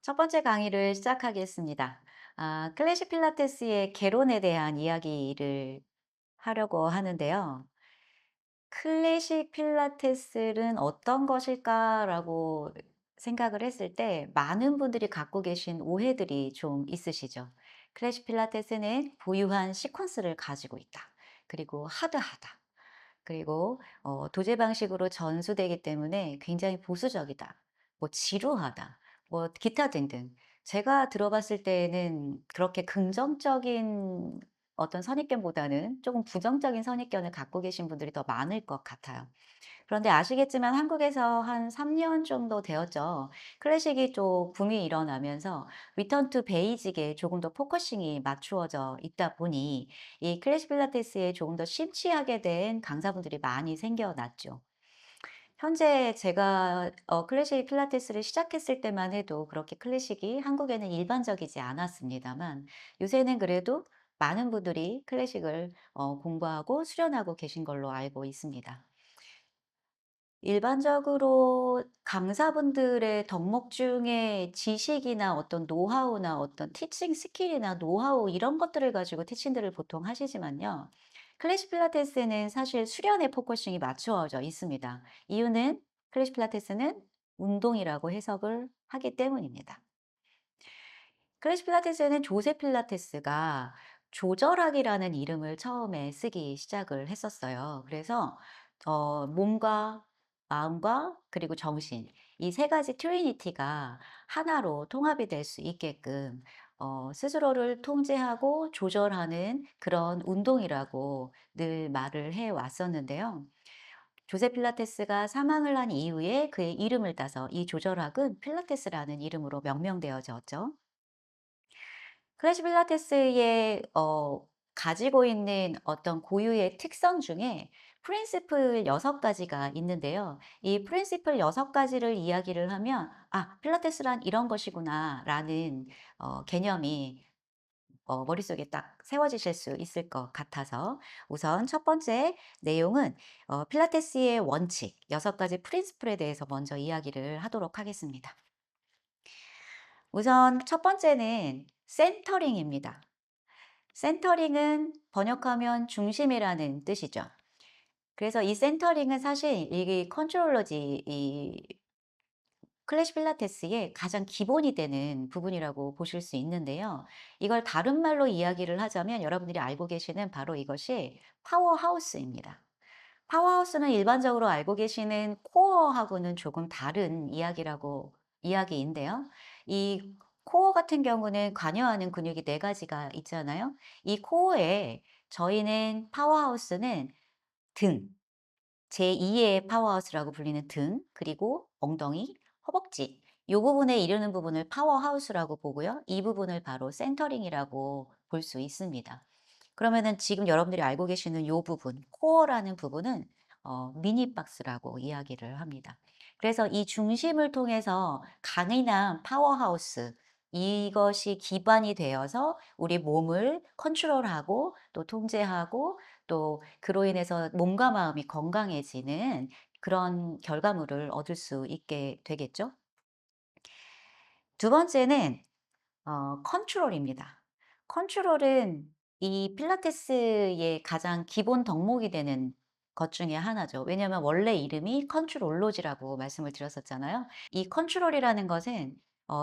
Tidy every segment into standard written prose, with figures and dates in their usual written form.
첫 번째 강의를 시작하겠습니다. 클래식 필라테스의 개론에 대한 이야기를 하려고 하는데요. 클래식 필라테스는 어떤 것일까라고 생각을 했을 때 많은 분들이 갖고 계신 오해들이 좀 있으시죠. 클래식 필라테스는 부유한 시퀀스를 가지고 있다. 그리고 하드하다. 그리고 도제 방식으로 전수되기 때문에 굉장히 보수적이다. 뭐 지루하다. 뭐 기타 등등. 제가 들어봤을 때에는 그렇게 긍정적인 어떤 선입견보다는 조금 부정적인 선입견을 갖고 계신 분들이 더 많을 것 같아요. 그런데 아시겠지만 한국에서 한 3년 정도 되었죠. 클래식이 좀 붐이 일어나면서 리턴 투 베이직에 조금 더 포커싱이 맞추어져 있다 보니 이 클래식 필라테스에 조금 더 심취하게 된 강사분들이 많이 생겨났죠. 현재 제가 클래식 필라테스를 시작했을 때만 해도 그렇게 클래식이 한국에는 일반적이지 않았습니다만 요새는 그래도 많은 분들이 클래식을 공부하고 수련하고 계신 걸로 알고 있습니다. 일반적으로 강사분들의 덕목 중에 지식이나 어떤 노하우나 어떤 티칭 스킬이나 노하우 이런 것들을 가지고 티칭들을 보통 하시지만요. 클래식 필라테스는 사실 수련에 포커싱이 맞추어져 있습니다. 이유는 클래식 필라테스는 운동이라고 해석을 하기 때문입니다. 클래식 필라테스는 조세 필라테스가 조절하기라는 이름을 처음에 쓰기 시작을 했었어요. 그래서 몸과 마음과 그리고 정신 이 세 가지 트리니티가 하나로 통합이 될 수 있게끔 스스로를 통제하고 조절하는 그런 운동이라고 늘 말을 해 왔었는데요. 조세 필라테스가 사망을 한 이후에 그의 이름을 따서 이 조절학은 필라테스라는 이름으로 명명되어졌죠. 클래식 필라테스의 가지고 있는 어떤 고유의 특성 중에 프린시플 6 가지가 있는데요. 이 프린시플 6 가지를 이야기를 하면 '아 필라테스란 이런 것이구나.'라는 개념이 머릿속에 딱 세워지실 수 있을 것 같아서 우선 첫 번째 내용은 필라테스의 원칙 6 가지 프린시플에 대해서 먼저 이야기를 하도록 하겠습니다. 우선 첫 번째는 센터링입니다. 센터링은 번역하면 중심이라는 뜻이죠. 그래서 이 센터링은 사실 이게 컨트롤러지 이 클래식 필라테스의 가장 기본이 되는 부분이라고 보실 수 있는데요. 이걸 다른 말로 이야기를 하자면 여러분들이 알고 계시는 바로 이것이 파워하우스입니다. 파워하우스는 일반적으로 알고 계시는 코어하고는 조금 다른 이야기인데요. 이 코어 같은 경우는 관여하는 근육이 4 가지가 있잖아요. 이 코어에 저희는 파워하우스는 등, 제2의 파워하우스라고 불리는 등, 그리고 엉덩이, 허벅지 요 부분에 이르는 부분을 파워하우스라고 보고요. 이 부분을 바로 센터링이라고 볼 수 있습니다. 그러면은 지금 여러분들이 알고 계시는 요 부분, 코어라는 부분은 미니 박스라고 이야기를 합니다. 그래서 이 중심을 통해서 강인한 파워하우스 이것이 기반이 되어서 우리 몸을 컨트롤하고 또 통제하고 또 그로 인해서 몸과 마음이 건강해지는 그런 결과물을 얻을 수 있게 되겠죠. 두 번째는 컨트롤입니다. 컨트롤은 이 필라테스의 가장 기본 덕목이 되는 것 중에 하나죠. 왜냐하면 원래 이름이 컨트롤로지라고 말씀을 드렸었잖아요. 이 컨트롤이라는 것은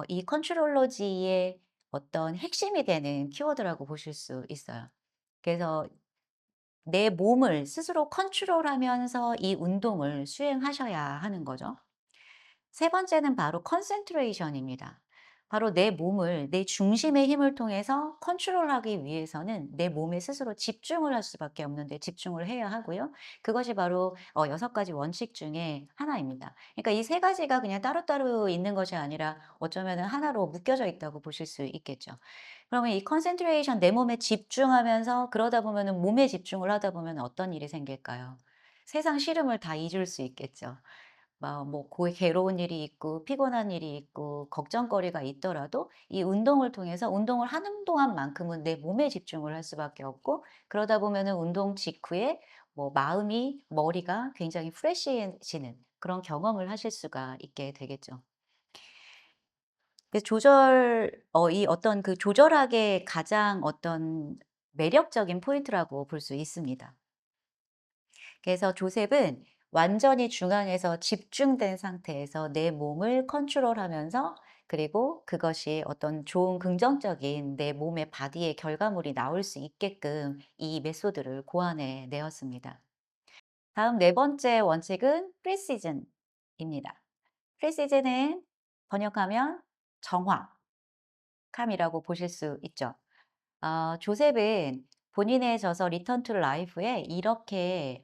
이 컨트롤로지의 어떤 핵심이 되는 키워드라고 보실 수 있어요. 그래서 내 몸을 스스로 컨트롤하면서 이 운동을 수행하셔야 하는 거죠. 세 번째는 바로 컨센트레이션입니다. 바로 내 몸을 내 중심의 힘을 통해서 컨트롤하기 위해서는 내 몸에 스스로 집중을 할 수밖에 없는데 집중을 해야 하고요. 그것이 바로 6 가지 원칙 중에 하나입니다. 그러니까 이 세 가지가 그냥 따로따로 있는 것이 아니라 어쩌면은 하나로 묶여져 있다고 보실 수 있겠죠. 그러면 이 컨센트레이션 내 몸에 집중하면서 그러다 보면은 몸에 집중을 하다 보면 어떤 일이 생길까요? 세상 싫음을 다 잊을 수 있겠죠. 막 뭐 괴로운 일이 있고 피곤한 일이 있고 걱정거리가 있더라도 이 운동을 통해서 운동을 하는 동안만큼은 내 몸에 집중을 할 수밖에 없고 그러다 보면은 운동 직후에 뭐 마음이 머리가 굉장히 프레시해지는 그런 경험을 하실 수가 있게 되겠죠. 그 이 어떤 그 조절하게 가장 어떤 매력적인 포인트라고 볼 수 있습니다. 그래서 조셉은 완전히 중앙에서 집중된 상태에서 내 몸을 컨트롤하면서, 그리고 그것이 어떤 좋은 긍정적인 내 몸의 바디의 결과물이 나올 수 있게끔 이 메소드를 고안해 내었습니다. 다음 네 번째 원칙은 프리시즌입니다. 프리시즌은 번역하면 정확함이라고 보실 수 있죠. 조셉은 본인의 저서 리턴 투 라이프에 이렇게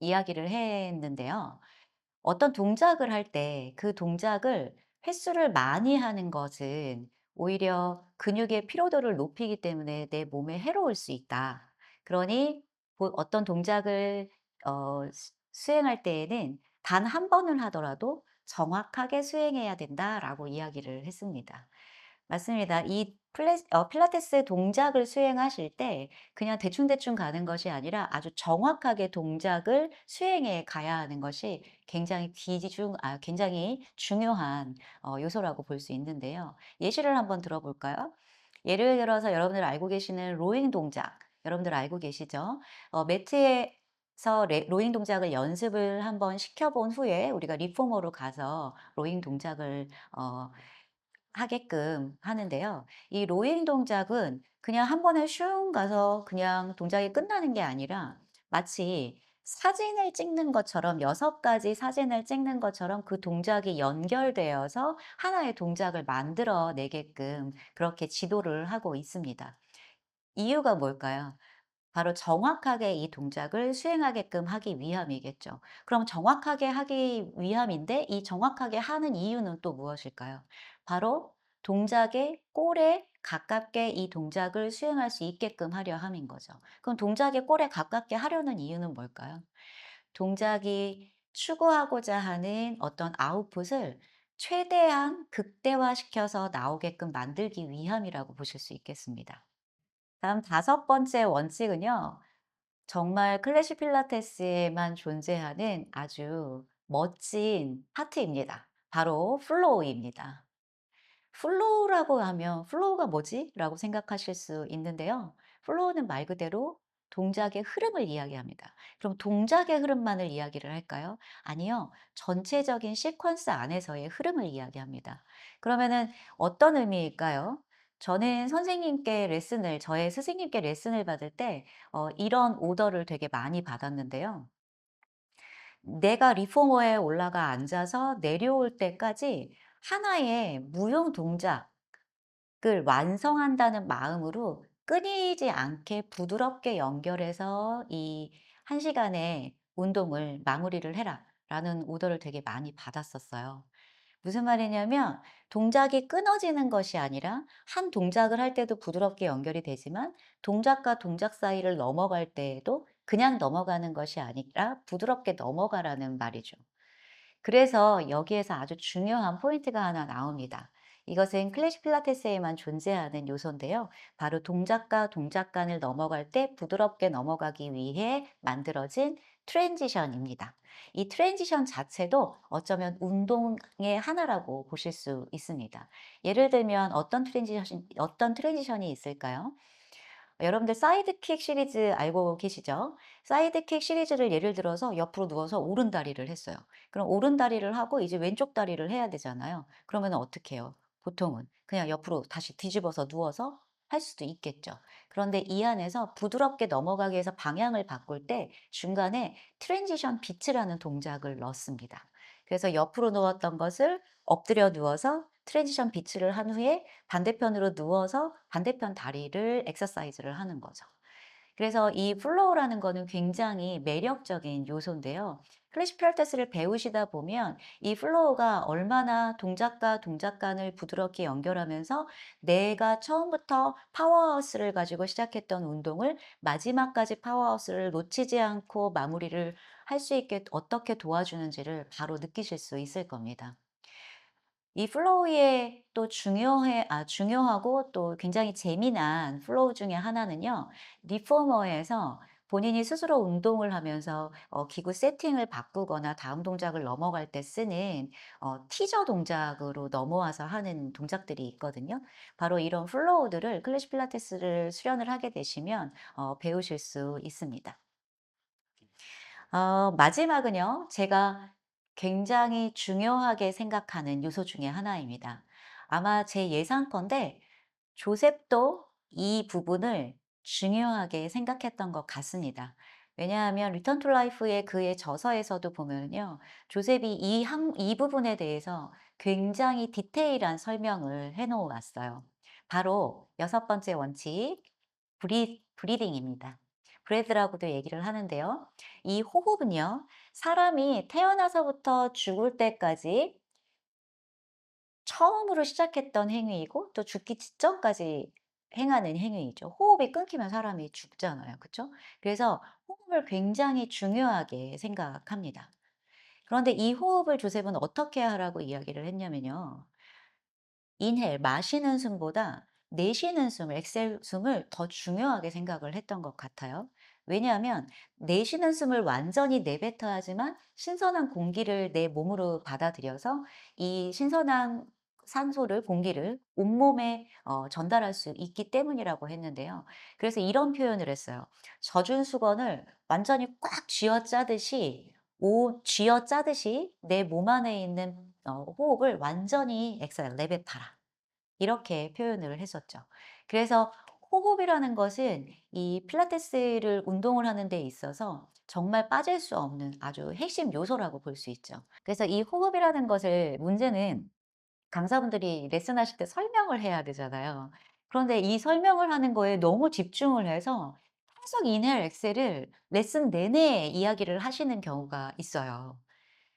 이야기를 했는데요. 어떤 동작을 할 때 그 동작을 횟수를 많이 하는 것은 오히려 근육의 피로도를 높이기 때문에 내 몸에 해로울 수 있다. 그러니 어떤 동작을 수행할 때에는 단 한 번을 하더라도 정확하게 수행해야 된다라고 이야기를 했습니다. 맞습니다. 이 필라테스 동작을 수행하실 때 그냥 대충대충 가는 것이 아니라 아주 정확하게 동작을 수행해 가야 하는 것이 굉장히 중요한 요소라고 볼 수 있는데요. 예시를 한번 들어볼까요? 예를 들어서 여러분들 알고 계시는 로잉 동작, 여러분들 알고 계시죠? 매트에서 로잉 동작을 연습을 한번 시켜본 후에 우리가 리포머로 가서 로잉 동작을 하게끔 하는데요. 이 로잉 동작은 그냥 한 번에 슝 가서 그냥 동작이 끝나는 게 아니라 마치 사진을 찍는 것처럼 6가지 사진을 찍는 것처럼 그 동작이 연결되어서 하나의 동작을 만들어 내게끔 그렇게 지도를 하고 있습니다. 이유가 뭘까요? 바로 정확하게 이 동작을 수행하게끔 하기 위함이겠죠. 그럼 정확하게 하기 위함인데 이 정확하게 하는 이유는 또 무엇일까요? 바로 동작의 골에 가깝게 이 동작을 수행할 수 있게끔 하려 함인 거죠. 그럼 동작의 골에 가깝게 하려는 이유는 뭘까요? 동작이 추구하고자 하는 어떤 아웃풋을 최대한 극대화시켜서 나오게끔 만들기 위함이라고 보실 수 있겠습니다. 다음 다섯 번째 원칙은요. 정말 클래식 필라테스에만 존재하는 아주 멋진 파트입니다. 바로 플로우입니다. 플로우라고 하면 '플로우가 뭐지?' 라고 생각하실 수 있는데요. 플로우는 말 그대로 동작의 흐름을 이야기합니다. 그럼 동작의 흐름만을 이야기를 할까요? 아니요. 전체적인 시퀀스 안에서의 흐름을 이야기합니다. 그러면은 어떤 의미일까요? 저는 저의 스승님께 레슨을 받을 때 이런 오더를 되게 많이 받았는데요. 내가 리포머에 올라가 앉아서 내려올 때까지 하나의 무용 동작 을 완성한다는 마음으로 끊이지 않게 부드럽게 연결해서 이 1 시간의 운동을 마무리를 해라."라는 오더를 되게 많이 받았었어요. 무슨 말이냐면 동작이 끊어지는 것이 아니라 한 동작을 할 때도 부드럽게 연결이 되지만 동작과 동작 사이를 넘어갈 때에도 그냥 넘어가는 것이 아니라 부드럽게 넘어가라는 말이죠. 그래서 여기에서 아주 중요한 포인트가 하나 나옵니다. 이것은 클래식 필라테스에만 존재하는 요소인데요. 바로 동작과 동작 간을 넘어갈 때 부드럽게 넘어가기 위해 만들어진 트랜지션입니다. 이 트랜지션 자체도 어쩌면 운동의 하나라고 보실 수 있습니다. 예를 들면 어떤 트랜지션이 있을까요? 여러분들 사이드킥 시리즈 알고 계시죠? 사이드킥 시리즈를 예를 들어서 옆으로 누워서 오른다리를 했어요. 그럼 오른다리를 하고 이제 왼쪽 다리를 해야 되잖아요. 그러면 어떻게 해요? 보통은 그냥 옆으로 다시 뒤집어서 누워서 할 수도 있겠죠. 그런데 이 안에서 부드럽게 넘어가기 위해서 방향을 바꿀 때 중간에 트랜지션 비트라는 동작을 넣습니다. 그래서 옆으로 누웠던 것을 엎드려 누워서 트랜지션 비트를 한 후에 반대편으로 누워서 반대편 다리를 exercise를 하는 거죠. 그래서 이 플로우라는 거는 굉장히 매력적인 요소인데요. 클래식 필라테스를 배우시다 보면 이 플로우가 얼마나 동작과 동작 간을 부드럽게 연결하면서 내가 처음부터 파워하우스를 가지고 시작했던 운동을 마지막까지 파워하우스를 놓치지 않고 마무리를 할 수 있게 어떻게 도와주는지를 바로 느끼실 수 있을 겁니다. 이 플로우의 또 중요하고 또 굉장히 재미난 플로우 중에 하나는요. 리포머에서 본인이 스스로 운동을 하면서 기구 세팅을 바꾸거나 다음 동작을 넘어갈 때 쓰는 티저 동작으로 넘어와서 하는 동작들이 있거든요. 바로 이런 플로우들을 클래식 필라테스를 수련을 하게 되시면 배우실 수 있습니다. 마지막은요. 제가 굉장히 중요하게 생각하는 요소 중에 하나입니다. 아마 제 예상컨대 조셉도 이 부분을 중요하게 생각했던 것 같습니다. 왜냐하면 리턴 투 라이프의 그의 저서에서도 보면요. 조셉이 이 부분에 대해서 굉장히 디테일한 설명을 해 놓았어요. 바로 여섯 번째 원칙, 브리딩입니다. 브레드라고도 얘기를 하는데요. 이 호흡은요. 사람이 태어나서부터 죽을 때까지 처음으로 시작했던 행위이고 또 죽기 직전까지 행하는 행위이죠. 호흡이 끊기면 사람이 죽잖아요. 그쵸? 그래서 호흡을 굉장히 중요하게 생각합니다. 그런데 이 호흡을 조셉은 어떻게 하라고 이야기를 했냐면요. 인헬 마시는 숨보다 내쉬는 숨, 엑셀 숨을 더 중요하게 생각을 했던 것 같아요. 왜냐하면 내쉬는 숨을 완전히 내뱉어야지만 신선한 공기를 내 몸으로 받아들여서 이 신선한 산소를 공기를 온몸에 전달할 수 있기 때문이라고 했는데요. 그래서 이런 표현을 했어요. 젖은 수건을 완전히 꽉 쥐어짜듯이 내 몸 안에 있는 호흡을 완전히 엑셀 내뱉어라. 이렇게 표현을 했었죠. 그래서 호흡이라는 것은 이 필라테스를 운동을 하는 데 있어서 정말 빠질 수 없는 아주 핵심 요소라고 볼 수 있죠. 그래서 이 호흡이라는 것을 문제는 강사분들이 레슨하실 때 설명을 해야 되잖아요. 그런데 이 설명을 하는 거에 너무 집중을 해서 계속 인헬 엑셀을 레슨 내내 이야기를 하시는 경우가 있어요.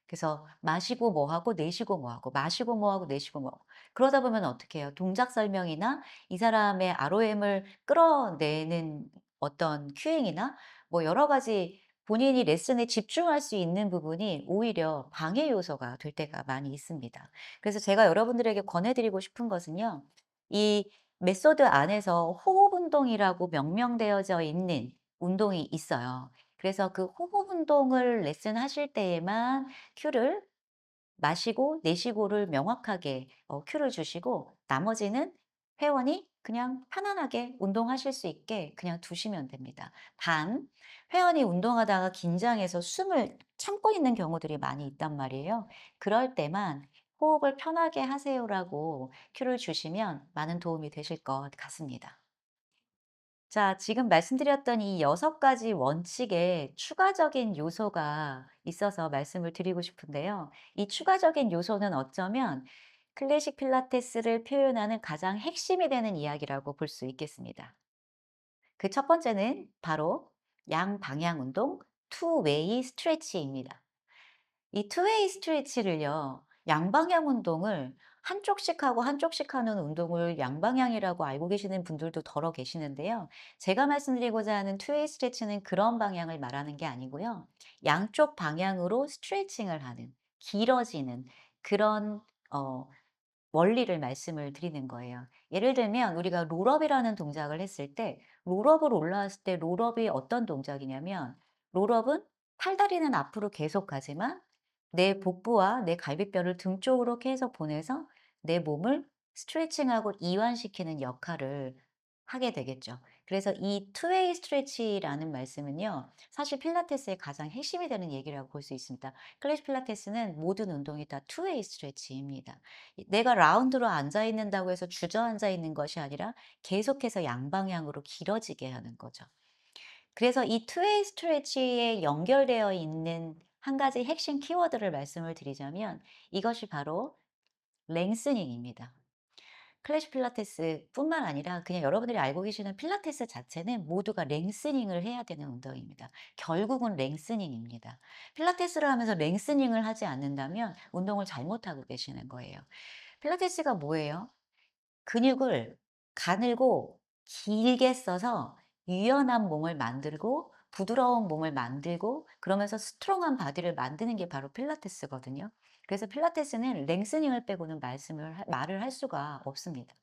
그래서 마시고 뭐 하고 내쉬고 뭐 하고 마시고 뭐 하고 내쉬고 뭐 하고. 그러다 보면 어떻게 해요? 동작 설명이나 이 사람의 ROM을 끌어내는 어떤 큐잉이나 뭐 여러 가지 본인이 레슨에 집중할 수 있는 부분이 오히려 방해 요소가 될 때가 많이 있습니다. 그래서 제가 여러분들에게 권해 드리고 싶은 것은요. 이 메소드 안에서 호흡 운동이라고 명명되어져 있는 운동이 있어요. 그래서 그 호흡 운동을 레슨하실 때에만 큐를 마시고 내쉬고를 명확하게 큐를 주시고 나머지는 회원이 그냥 편안하게 운동하실 수 있게 그냥 두시면 됩니다. 단 회원이 운동하다가 긴장해서 숨을 참고 있는 경우들이 많이 있단 말이에요. 그럴 때만 호흡을 편하게 하세요라고 큐를 주시면 많은 도움이 되실 것 같습니다. 자, 지금 말씀드렸던 이 6가지 원칙에 추가적인 요소가 있어서 말씀을 드리고 싶은데요. 이 추가적인 요소는 어쩌면 클래식 필라테스를 표현하는 가장 핵심이 되는 이야기라고 볼 수 있겠습니다. 그 첫 번째는 바로 양방향 운동, 투웨이 스트레치입니다. 이 투웨이 스트레치를요. 양방향 운동을 한쪽씩 하고 한쪽씩 하는 운동을 양방향이라고 알고 계시는 분들도 더러 계시는데요. 제가 말씀드리고자 하는 투웨이 스트레치는 그런 방향을 말하는 게 아니고요. 양쪽 방향으로 스트레칭을 하는 길어지는 그런 어 원리를 말씀을 드리는 거예요. 예를 들면 우리가 롤업이라는 동작을 했을 때 롤업을 올라왔을 때 롤업이 어떤 동작이냐면 롤업은 팔다리는 앞으로 계속 가지만 내 복부와 내 갈비뼈를 등 쪽으로 계속 보내서 내 몸을 스트레칭하고 이완시키는 역할을 하게 되겠죠. 그래서 이 투웨이 스트레치라는 말씀은요. 사실 필라테스의 가장 핵심이 되는 얘기라고 볼 수 있습니다. 클래식 필라테스는 모든 운동이 다 투웨이 스트레치입니다. 내가 라운드로 앉아 있는다고 해서 주저앉아 있는 것이 아니라 계속해서 양방향으로 길어지게 하는 거죠. 그래서 이 투웨이 스트레치에 연결되어 있는 한 가지 핵심 키워드를 말씀을 드리자면 이것이 바로 랭스닝입니다. 클래식 필라테스뿐만 아니라 그냥 여러분들이 알고 계시는 필라테스 자체는 모두가 랭스닝을 해야 되는 운동입니다. 결국은 랭스닝입니다. 필라테스를 하면서 랭스닝을 하지 않는다면 운동을 잘못하고 계시는 거예요. 필라테스가 뭐예요? 근육을 가늘고 길게 써서 유연한 몸을 만들고 부드러운 몸을 만들고 그러면서 스트롱한 바디를 만드는 게 바로 필라테스거든요. 그래서 필라테스는 랭스닝을 빼고는 말을 할 수가 없습니다.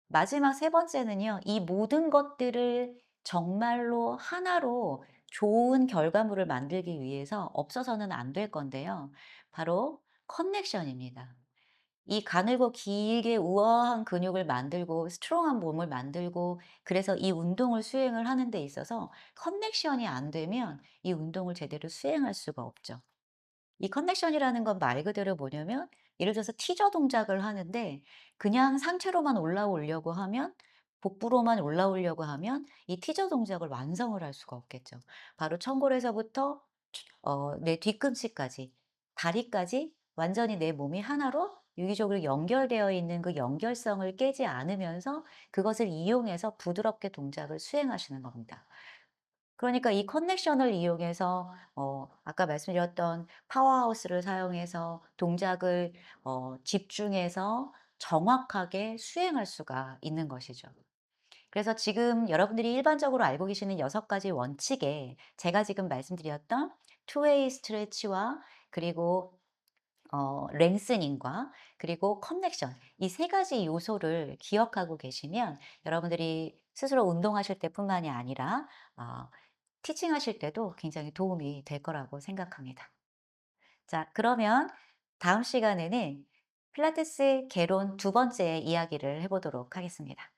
마지막 세 번째는요. 이 모든 것들을 정말로 하나로 좋은 결과물을 만들기 위해서 없어서는 안 될 건데요. 바로 커넥션입니다. 이 가늘고 길게 우아한 근육을 만들고 스트롱한 몸을 만들고 그래서 이 운동을 수행을 하는 데 있어서 커넥션이 안 되면 이 운동을 제대로 수행할 수가 없죠. 이 커넥션이라는 건 말 그대로 뭐냐면 예를 들어서 티저 동작을 하는데 그냥 상체로만 올라오려고 하면 복부로만 올라오려고 하면 이 티저 동작을 완성을 할 수가 없겠죠. 바로 천골에서부터 내 뒤꿈치까지 다리까지 완전히 내 몸이 하나로 유기적으로 연결되어 있는 그 연결성을 깨지 않으면서 그것을 이용해서 부드럽게 동작을 수행하시는 겁니다. 그러니까 이 커넥션을 이용해서 아까 말씀드렸던 파워하우스를 사용해서 동작을 집중해서 정확하게 수행할 수가 있는 것이죠. 그래서 지금 여러분들이 일반적으로 알고 계시는 6가지 원칙에 제가 지금 말씀드렸던 투웨이 스트레치와 그리고 랭스닝과 그리고 커넥션 이 3가지 요소를 기억하고 계시면 여러분들이 스스로 운동하실 때뿐만이 아니라 어 티칭하실 때도 굉장히 도움이 될 거라고 생각합니다. 자, 그러면 다음 시간에는 필라테스 개론 두 번째 이야기를 해 보도록 하겠습니다.